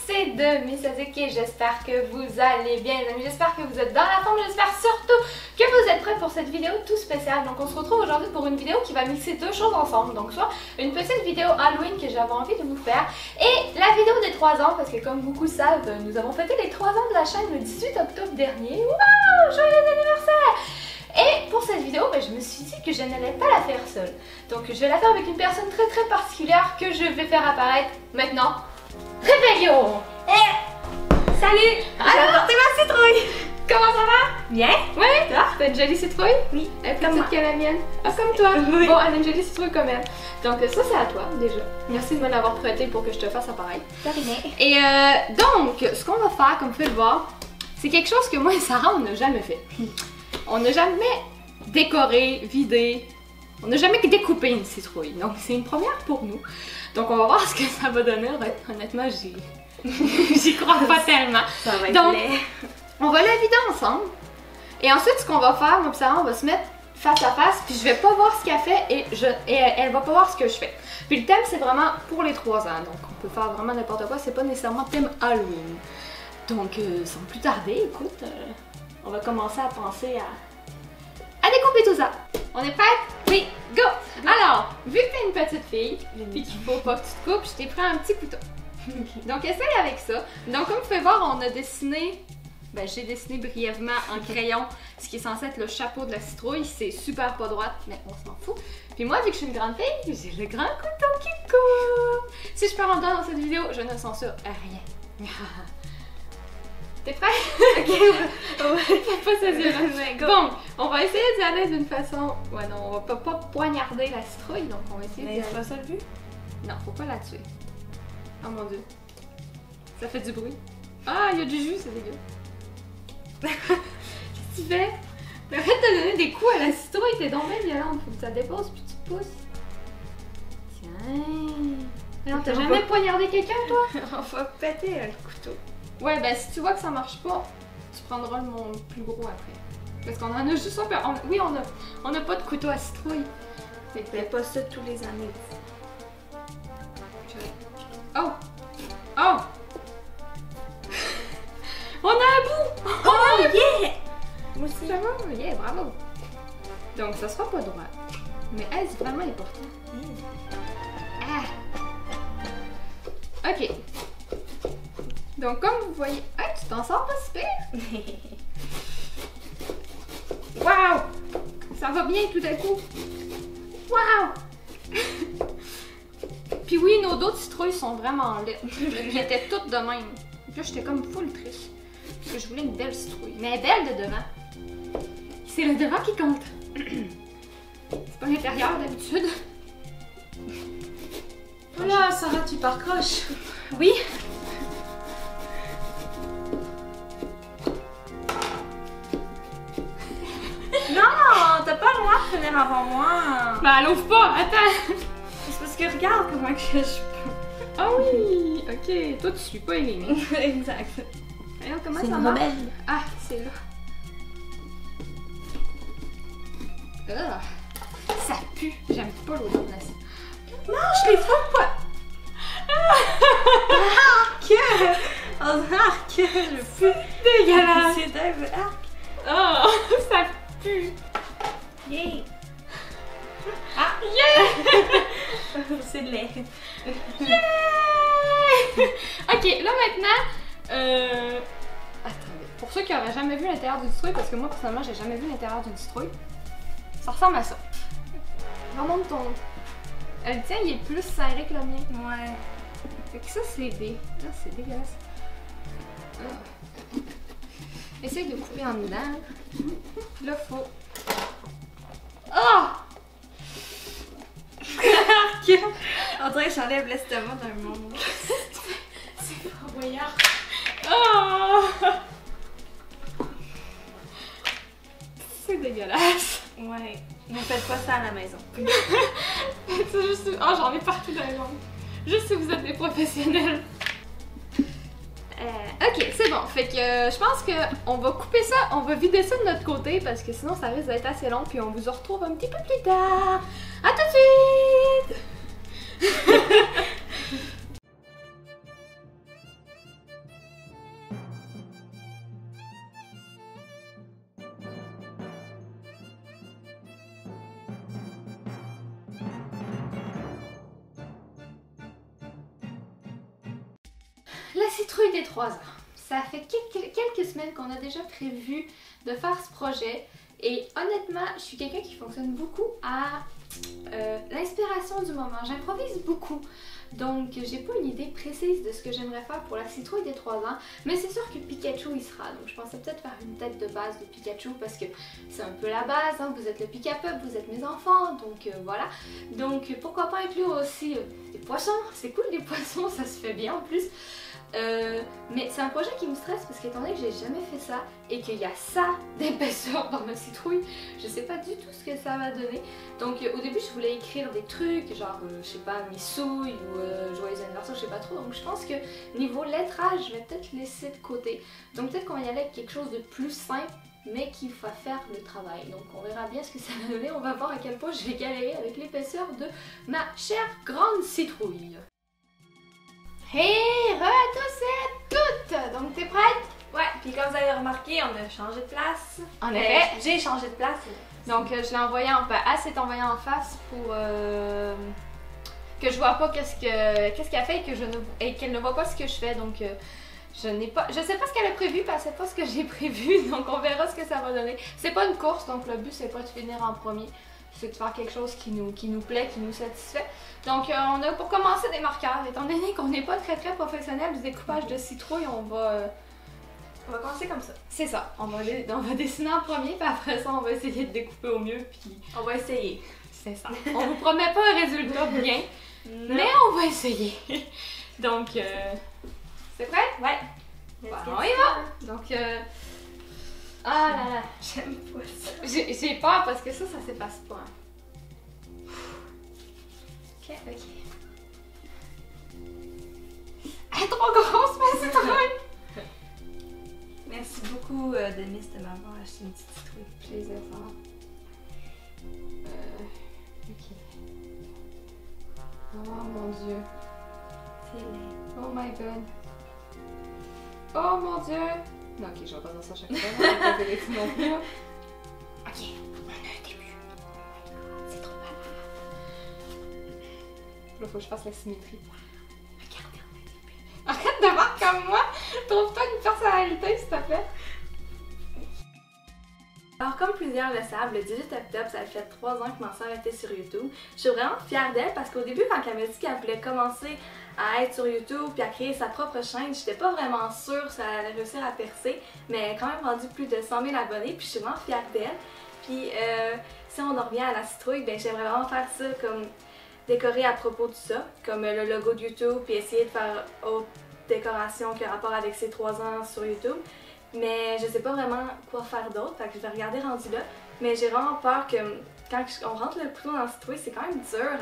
C'est de Miss Azuki, j'espère que vous allez bien les amis, j'espère que vous êtes dans la forme, j'espère surtout que vous êtes prêts pour cette vidéo tout spéciale. Donc on se retrouve aujourd'hui pour une vidéo qui va mixer deux choses ensemble, donc soit une petite vidéo Halloween que j'avais envie de vous faire et la vidéo des 3 ans parce que comme beaucoup savent, nous avons fêté les 3 ans de la chaîne le 18 octobre dernier. Waouh, joyeux anniversaire! Et pour cette vidéo, je me suis dit que je n'allais pas la faire seule. Donc je vais la faire avec une personne très particulière que je vais faire apparaître maintenant. Réveillon! Salut! J'ai apporté ma citrouille! Comment ça va? Bien? Oui? T'as une jolie citrouille? Oui. Elle est plus petite que la mienne. Ah, comme toi? Oui. Bon, elle a une jolie citrouille comme elle. Donc ça c'est à toi déjà. Merci de me l'avoir prêté pour que je te fasse apparaître. Ça rien. Et donc, ce qu'on va faire, comme vous pouvez le voir, c'est quelque chose que moi et Sarah, on n'a jamais fait. On n'a jamais décoré, vidé, on n'a jamais découpé une citrouille. Donc c'est une première pour nous. Donc on va voir ce que ça va donner. Honnêtement, j'y crois pas tellement. Ça va être donc, laid. On va la vider ensemble. Et ensuite, ce qu'on va faire, moi et Sarah, on va se mettre face à face. Puis je vais pas voir ce qu'elle fait et elle va pas voir ce que je fais. Puis le thème, c'est vraiment pour les 3 ans. Donc on peut faire vraiment n'importe quoi. C'est pas nécessairement thème Halloween. Donc sans plus tarder, écoute, on va commencer à penser à découper tout ça. On est prête? Oui, go! Alors, vu que t'es une petite fille, puis qu'il faut pas que tu te coupes, je t'ai pris un petit couteau. Donc essaye avec ça. Donc comme vous pouvez voir, on a dessiné, j'ai dessiné brièvement en crayon ce qui est censé être le chapeau de la citrouille. C'est super pas droite, mais on s'en fout. Puis moi, vu que je suis une grande fille, j'ai le grand couteau qui coupe. Si je peux rentrer dans cette vidéo, je ne censure rien. T'es prêt? Ok, ouais. Pas ça, bon, on va essayer d'y aller d'une façon. Ouais, non, on va pas poignarder la citrouille, donc on va essayer. Mais c'est pas ça le but? Non, faut pas la tuer. Oh mon dieu. Ça fait du bruit. Ah, il y a du jus, c'est dégueu. Qu'est-ce que tu fais? Arrête de donner des coups à la citrouille, t'es donc bien violente. Faut que ça dépose puis tu te pousses. Tiens. Non, t'as jamais poignardé quelqu'un, toi? On va péter le couteau. Ouais, si tu vois que ça marche pas, tu prendras mon plus gros après. Parce qu'on en a juste un peu. Oui, on a pas de couteau à citrouille. Mais pas ça tous les années. Oh! Oh! On a un bout! Oh yeah! Moi aussi. Ça va? Yeah, bravo! Donc ça sera pas droit. Mais est-ce vraiment important? Ah! Ok. Donc comme vous voyez... Hey, tu t'en sors pas super! Waouh! Ça va bien tout à coup! Waouh! Puis oui, nos dos de citrouilles sont vraiment laides. Ils étaient toutes de même. Puis là, j'étais comme full triste. Parce que je voulais une belle citrouille. Mais elle est belle de devant. C'est le devant qui compte. C'est pas l'intérieur d'habitude. Voilà, Sarah, tu pars croche. Oui. Non, t'as pas le droit de finir avant moi. Elle ouvre pas, attends. C'est parce que regarde comment que je peux. Ah oui, ok. Toi, tu suis pas Eleni. Exact. Alors, comment C'est ça une marche? rebelle. Ah, c'est là. Ça pue. J'aime pas l'odeur de la citrouille. Mange les fous, quoi! Arc! Oh, arc! Je pue! Dégueulasse! C'est dingue, arc! Oh, ça pue! Yay! Ah! Yeah! C'est laid! Yeah! Ok, là maintenant, attendez. Pour ceux qui auraient jamais vu l'intérieur d'une citrouille, parce que moi personnellement j'ai jamais vu l'intérieur d'une citrouille, ça ressemble à ça. Remonte ton. Le tien il est plus serré que le mien. Ouais. Fait que ça c'est des. Ah, c'est dégueulasse. Ah. Essaye de couper en dedans. Là faut. Oh! On dirait que j'enlève l'estomac d'un moment. C'est pas voyant. Oh! C'est dégueulasse. Ouais. Ne faites pas ça à la maison. C'est juste... Oh, j'en ai partout dans les jambes. Juste si vous êtes des professionnels. Ok, c'est bon. Fait que je pense qu'on va couper ça, on va vider ça de notre côté parce que sinon ça risque d'être assez long puis on vous retrouve un petit peu plus tard. À tout de suite! La citrouille des 3 ans. Ça fait quelques semaines qu'on a déjà prévu de faire ce projet et honnêtement, je suis quelqu'un qui fonctionne beaucoup à l'inspiration du moment. J'improvise beaucoup. Donc, j'ai pas une idée précise de ce que j'aimerais faire pour la citrouille des 3 ans, mais c'est sûr que Pikachu y sera. Donc, je pensais peut-être faire une tête de base de Pikachu parce que c'est un peu la base, hein. Vous êtes le Pika-Pup, vous êtes mes enfants, donc voilà. Donc, pourquoi pas inclure aussi des poissons? C'est cool les poissons, ça se fait bien en plus. Mais c'est un projet qui me stresse parce qu'étant donné que j'ai jamais fait ça et qu'il y a ça d'épaisseur dans ma citrouille, je sais pas du tout ce que ça va donner. Donc au début je voulais écrire des trucs genre je sais pas mes souilles ou joyeux anniversaire, je sais pas trop. Donc je pense que niveau lettrage je vais peut-être laisser de côté. Donc peut-être qu'on va y aller avec quelque chose de plus simple mais qui va faire le travail. Donc on verra bien ce que ça va donner. On va voir à quel point je vais galérer avec l'épaisseur de ma chère grande citrouille. Hey, re à tous et à toutes! Donc t'es prête? Ouais, puis comme vous avez remarqué, on a changé de place. En effet. J'ai changé de place. Donc je l'ai envoyé en face. Elle s'est envoyée en face pour que je vois pas qu'est-ce qu'elle fait et qu'elle ne voit pas ce que je fais. Donc je sais pas ce qu'elle a prévu, puis elle sait pas ce que j'ai prévu. Donc on verra ce que ça va donner. C'est pas une course, donc le but c'est pas de finir en premier. C'est de faire quelque chose qui nous plaît, qui nous satisfait. Donc on a pour commencer des marqueurs. Étant donné qu'on n'est pas très professionnel du découpage de citrouilles, on va commencer comme ça. C'est ça. On va dessiner en premier, puis après ça on va essayer de découper au mieux. Puis on va essayer. C'est ça. On vous promet pas un résultat bien, mais on va essayer. Donc c'est prêt? Ouais. Bon, on y va. Donc ah là là, j'aime pas ça. J'ai peur parce que ça s'efface pas. Ok. Elle est trop grosse, ma citrouille! Merci beaucoup Denis de m'avoir acheté une petite citrouille. Plaisir, ça va. Ok. Oh mon dieu. C'est laid. Oh my god. Oh mon dieu! Non, ok, je vais pas dans ça chaque fois. On va pas faire non plus. Ok, on a un début. Oh my god, c'est trop malade. Là, faut que je fasse la symétrie. Regardez, on a un début. Arrête de voir comme moi! Trouve-toi une personnalité, s'il te plaît. Alors comme plusieurs le savent, le 18 octobre, ça fait 3 ans que ma soeur était sur YouTube. Je suis vraiment fière d'elle parce qu'au début, quand elle m'a dit qu'elle voulait commencer à être sur YouTube puis à créer sa propre chaîne, j'étais pas vraiment sûre si elle allait réussir à percer, mais elle a quand même rendu plus de 100 000 abonnés puis je suis vraiment fière d'elle. Puis si on en revient à la citrouille, ben j'aimerais vraiment faire ça comme décorer à propos de ça, comme le logo de YouTube puis essayer de faire autre décoration qui a rapport avec ses 3 ans sur YouTube. Mais je sais pas vraiment quoi faire d'autre, fait que je vais regarder rendu là. Mais j'ai vraiment peur que quand on rentre le couteau dans la citrouille, c'est quand même dur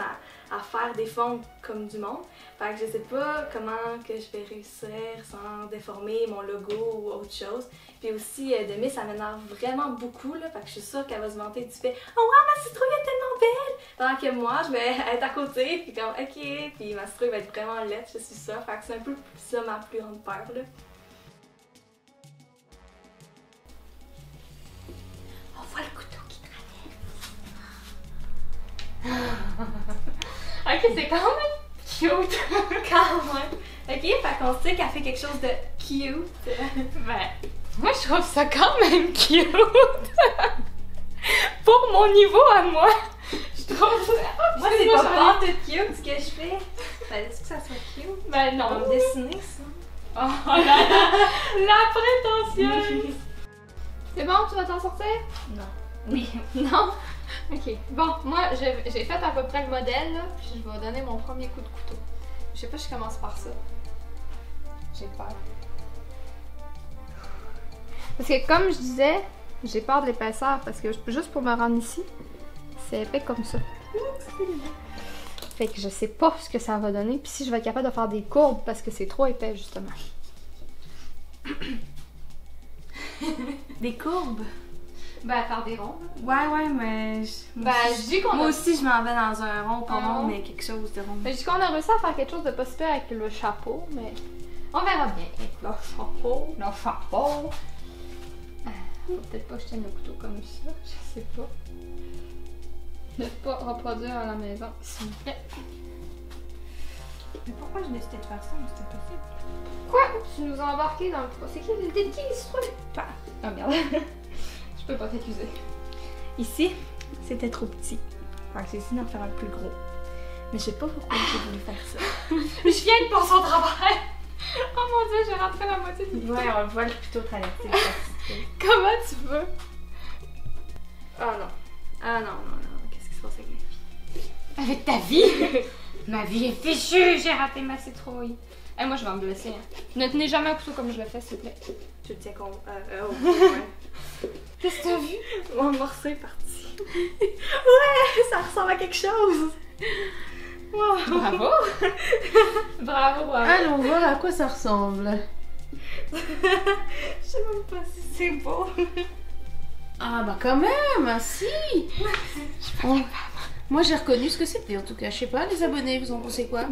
à faire des fonds comme du monde. Fait que je sais pas comment que je vais réussir sans déformer mon logo ou autre chose. Puis aussi, Demi, ça m'énerve vraiment beaucoup, là, fait que je suis sûre qu'elle va se vanter du fait « Oh wow, ma citrouille est tellement belle! » Pendant que moi, je vais être à côté, puis comme « Ok », puis ma citrouille va être vraiment laide, je suis sûre. Fait que c'est un peu ça ma plus grande peur, là. Voilà le couteau qui traverse. Ok, c'est quand même cute. Quand même. Ok, fait qu'on sait qu'elle fait quelque chose de cute. Ben, moi je trouve ça quand même cute. Pour mon niveau à moi, je trouve ça. Moi, c'est pas tout cute ce que je fais. Fallait-tu que ça soit cute? Ben non. On va dessiner ça. Oh là là, la prétentieuse. C'est bon, tu vas t'en sortir? Non. Oui. Non? Ok. Bon, moi, j'ai fait à peu près le modèle, là, puis je vais donner mon premier coup de couteau. Je sais pas si je commence par ça. J'ai peur. Parce que comme je disais, j'ai peur de l'épaisseur, parce que juste pour me rendre ici, c'est épais comme ça. Fait que je sais pas ce que ça va donner, puis si je vais être capable de faire des courbes, parce que c'est trop épais, justement. Des courbes. Ben, faire des ronds. Ouais, mais... Je dis qu'on Moi a... aussi, je m'en vais dans un rond, pas Un rond, rond. mais quelque chose de rond. Je dis qu'on a réussi à faire quelque chose de pas super avec le chapeau, mais on verra bien. Le chapeau. Faut peut-être pas que je tienne le couteau comme ça, je sais pas. Ne pas reproduire à la maison, s'il vous plaît. Mais pourquoi j'ai décidé de faire ça? C'était impossible. Quoi? Tu nous as embarqué dans le... C'est qui ce truc? Ah merde. Je peux pas t'accuser. Ici, c'était trop petit. Fait que j'ai essayé d'en faire un plus gros. Mais je sais pas pourquoi j'ai voulu faire ça. Je viens de penser au travail! Oh mon dieu, j'ai rentré la moitié du Ouais, on le voit plutôt traverser. Comment tu veux? Ah non. Ah non. Qu'est-ce qui se passe avec ma vie? Avec ta vie? Ma vie est fichue, j'ai raté ma citrouille. Eh, moi je vais me blesser. Hein. Ne tenez jamais un couteau comme je le fais, s'il vous plaît. Tu le tiens con. Ouais. Qu'est-ce que t'as vu? Mon morceau est parti. Ouais, ça ressemble à quelque chose. Wow. Bravo! Bravo. Allons voir à quoi ça ressemble. Je sais même pas si c'est beau. Ah bah quand même, si. Moi j'ai reconnu ce que c'était en tout cas. Je sais pas, les abonnés, vous en pensez quoi?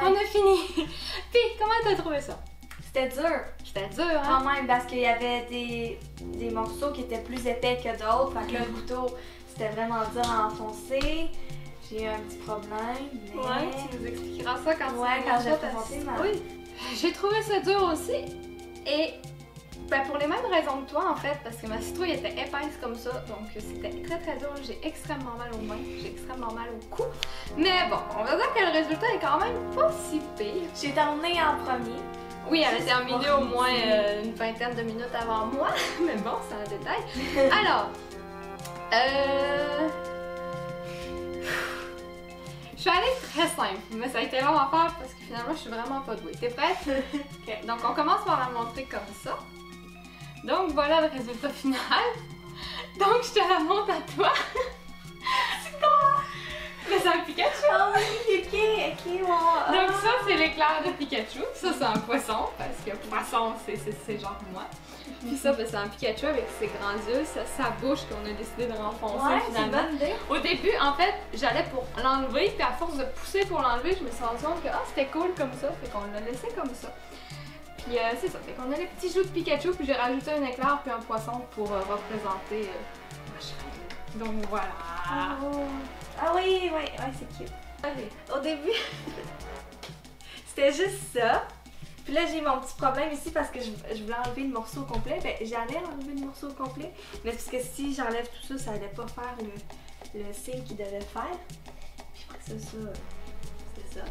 On a fini! Puis, comment t'as trouvé ça? C'était dur. C'était dur, hein? Quand même, parce qu'il y avait des morceaux qui étaient plus épais que d'autres. Fait que là, le couteau, c'était vraiment dur à enfoncer. J'ai eu un petit problème, mais... Ouais, tu nous expliqueras ça quand quand j'ai ta présenté ma... Oui, j'ai trouvé ça dur aussi. Et ben, pour les mêmes raisons que toi, en fait, parce que ma citrouille était épaisse comme ça, donc c'était très très dur. J'ai extrêmement mal aux mains, j'ai extrêmement mal au cou. Mais bon, on va dire que le résultat est quand même pas si pire. J'ai terminé en premier. Oui, elle a terminé au moins une vingtaine de minutes avant moi, mais bon, c'est un détail. Alors, je suis allée très simple, mais ça a été long à faire parce que finalement, je suis vraiment pas douée. T'es prête? Ok, donc on commence par la montrer comme ça. Donc voilà le résultat final. Donc je te la montre à toi. C'est quoi? Mais c'est un Pikachu! Ah oui, ok, wow. Donc ça, c'est l'éclair de Pikachu. Ça, c'est un poisson, parce que poisson, c'est genre moi. Puis ça, ben, c'est un Pikachu avec ses grands yeux, sa bouche qu'on a décidé de renfoncer Ouais, c'est une finalement. bonne idée. Au début, en fait, j'allais pour l'enlever, puis à force de pousser pour l'enlever, je me suis rendu compte que c'était cool comme ça, fait qu'on l'a laissé comme ça. Puis c'est ça, fait qu'on a les petits joues de Pikachu, puis j'ai rajouté un éclair puis un poisson pour représenter ma chaîne. Donc voilà. Oh. Ah oui, c'est cute. Au début, c'était juste ça. Puis là, j'ai mon petit problème ici parce que je voulais enlever le morceau complet. Ben, j'allais enlever le morceau complet, mais parce que si j'enlève tout ça, ça allait pas faire le signe qu'il devait faire. Puis après ça, c'est ça.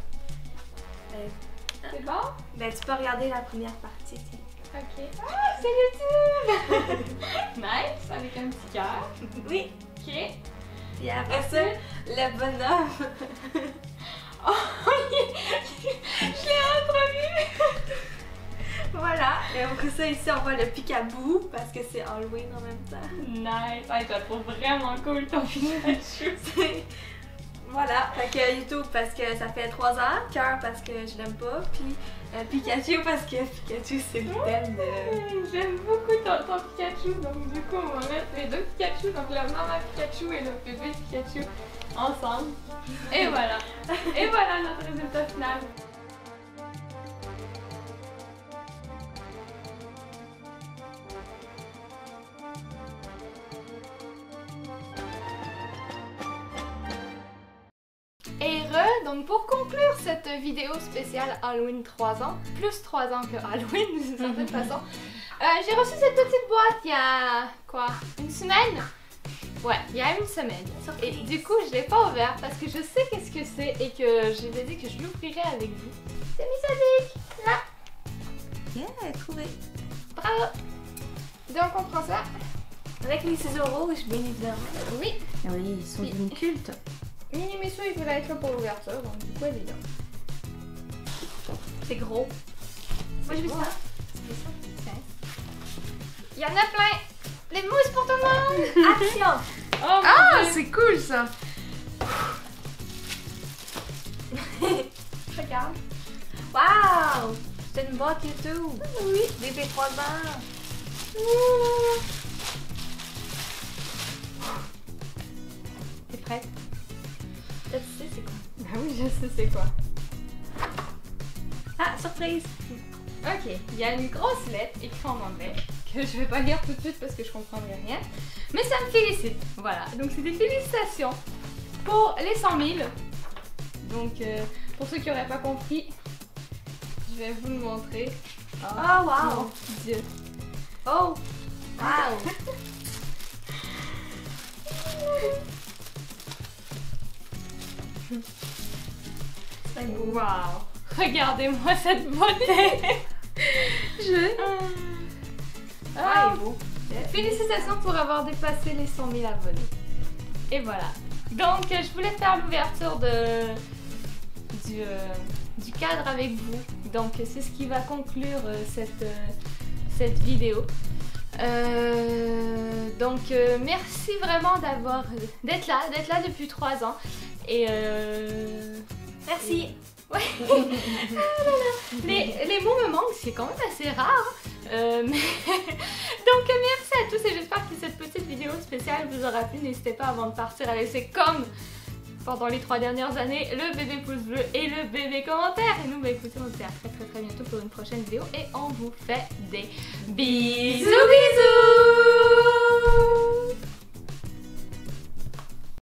Bon, Ben, tu peux regarder la première partie, tiens. ok. Ah, c'est YouTube! Nice, avec un petit cœur. Oui. Ok. Et après ça, le bonhomme. Oh, je l'ai introduit! Voilà. Et après ça, ici, on voit le Picaboo parce que c'est Halloween en même temps. Nice! Ah, je la trouve vraiment cool ton Pikachu. Voilà. Fait que YouTube parce que ça fait 3 ans. Cœur parce que je l'aime pas. Puis Pikachu parce que Pikachu, c'est le thème de. J'aime beaucoup ton Pikachu, donc du coup on va mettre les deux Pikachu, donc le maman Pikachu et le bébé Pikachu ensemble. Et voilà. Et voilà notre résultat final. Et donc pour conclure cette vidéo spéciale Halloween 3 ans, plus 3 ans que Halloween d'une certaine façon, j'ai reçu cette petite boîte il y a quoi, une semaine? Ouais, il y a une semaine. Et du coup je l'ai pas ouvert parce que je sais qu'est-ce que c'est et que je vous ai dit que je l'ouvrirai avec vous. C'est Misadik, là. Yeah, trouvé. Bravo. Donc on prend ça. Avec les ciseaux rouges, bien évidemment. Oui. Ah oui, ils sont d'une culte. Mini Missou il voulait être là pour l'ouverture, donc du coup elle est là. C'est gros. Moi, j'ai vu ça. Tiens. Il y en a plein. Les mousses pour tout le monde. Action! Oh, Ah, c'est cool ça. Regarde. Wow! C'est une boîte YouTube. oui. Bébé 3 ans. T'es prête? Là, tu sais, c'est quoi? Ah oui, je sais c'est quoi. Ah, surprise! Ok, il y a une grosse lettre écrite en anglais que je vais pas lire tout de suite parce que je comprendrai rien. Mais ça me félicite. Voilà, donc c'est des félicitations pour les 100 000. Donc pour ceux qui n'auraient pas compris, je vais vous le montrer. Oh, wow! Mon Dieu. Oh! Wow! C'est beau. Wow. Regardez-moi cette beauté. Ah, il est beau. Félicitations pour avoir dépassé les 100 000 abonnés. Et voilà. Donc, je voulais faire l'ouverture du cadre avec vous. Donc, c'est ce qui va conclure cette vidéo. Donc, merci vraiment d'être là depuis 3 ans. Et Merci! ouais. Les mots me manquent, c'est quand même assez rare. Donc merci à tous et j'espère que cette petite vidéo spéciale vous aura plu. N'hésitez pas avant de partir à laisser comme pendant les 3 dernières années le bébé pouce bleu et le bébé commentaire. Et nous bah écoutez, on se dit à très bientôt pour une prochaine vidéo et on vous fait des bisous bisous.